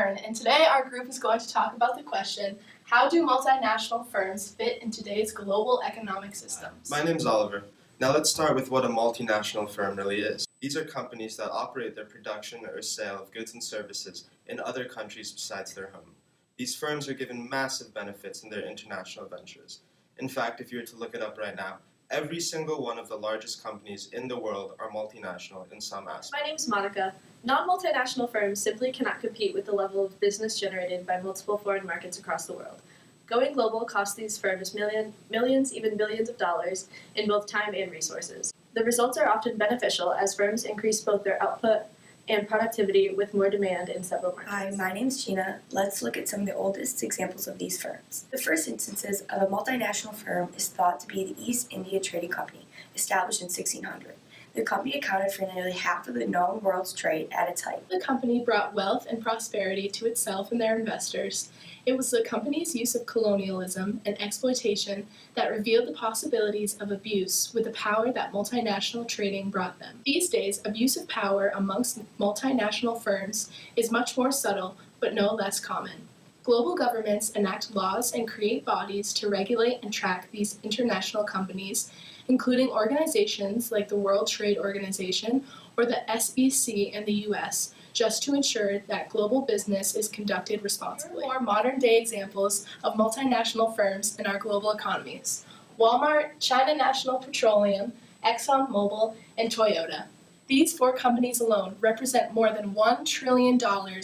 Learn, and today our group is going to talk about the question, how do multinational firms fit in today's global economic systems? My name's Oliver. Now let's start with what a multinational firm really is. These are companies that operate their production or sale of goods and services in other countries besides their home. These firms are given massive benefits in their international ventures. In fact, if you were to look it up right now, every single one of the largest companies in the world are multinational in some aspect. My name's Monica. Non-multinational firms simply cannot compete with the level of business generated by multiple foreign markets across the world. Going global costs these firms millions, even billions of dollars in both time and resources. The results are often beneficial as firms increase both their output and productivity with more demand in several markets. Hi, my name's Gina. Let's look at some of the oldest examples of these firms. The first instances of a multinational firm is thought to be the East India Trading Company, established in 1600. The company accounted for nearly half of the known world's trade at its height. The company brought wealth and prosperity to itself and their investors. It was the company's use of colonialism and exploitation that revealed the possibilities of abuse with the power that multinational trading brought them. These days, abuse of power amongst multinational firms is much more subtle, but no less common. Global governments enact laws and create bodies to regulate and track these international companies, including organizations like the World Trade Organization or the SEC in the US, just to ensure that global business is conducted responsibly. More modern-day examples of multinational firms in our global economies: Walmart, China National Petroleum, ExxonMobil, and Toyota. These four companies alone represent more than $1 trillion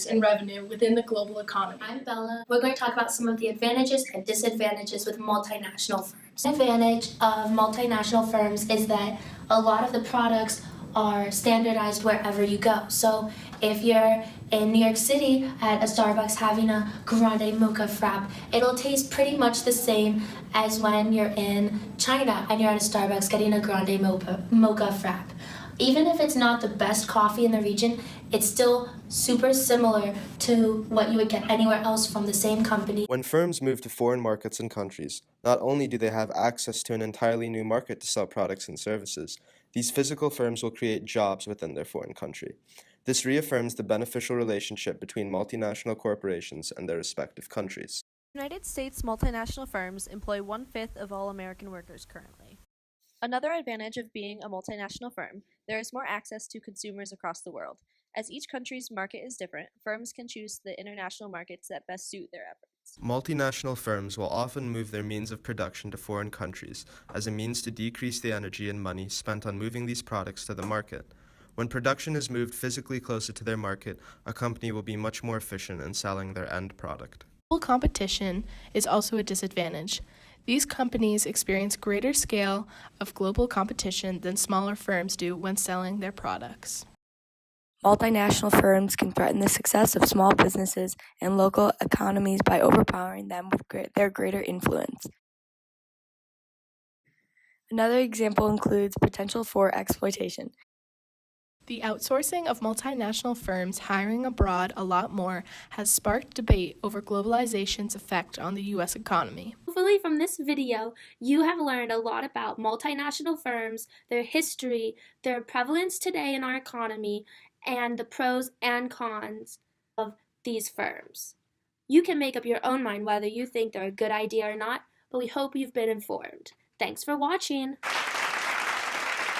in revenue within the global economy. I'm Bella. We're going to talk about some of the advantages and disadvantages with multinational firms. The advantage of multinational firms is that a lot of the products are standardized wherever you go. So if you're in New York City at a Starbucks having a grande mocha frap, it'll taste pretty much the same as when you're in China and you're at a Starbucks getting a grande mocha frap. Even if it's not the best coffee in the region, it's still super similar to what you would get anywhere else from the same company. When firms move to foreign markets and countries, not only do they have access to an entirely new market to sell products and services, these physical firms will create jobs within their foreign country. This reaffirms the beneficial relationship between multinational corporations and their respective countries. United States multinational firms employ 1/5 of all American workers currently. Another advantage of being a multinational firm, there is more access to consumers across the world. As each country's market is different, firms can choose the international markets that best suit their efforts. Multinational firms will often move their means of production to foreign countries as a means to decrease the energy and money spent on moving these products to the market. When production is moved physically closer to their market, a company will be much more efficient in selling their end product. Global competition is also a disadvantage. These companies experience greater scale of global competition than smaller firms do when selling their products. Multinational firms can threaten the success of small businesses and local economies by overpowering them with their greater influence. Another example includes potential for exploitation. The outsourcing of multinational firms hiring abroad a lot more has sparked debate over globalization's effect on the U.S. economy. Hopefully from this video, you have learned a lot about multinational firms, their history, their prevalence today in our economy, and the pros and cons of these firms. You can make up your own mind whether you think they're a good idea or not, but we hope you've been informed. Thanks for watching!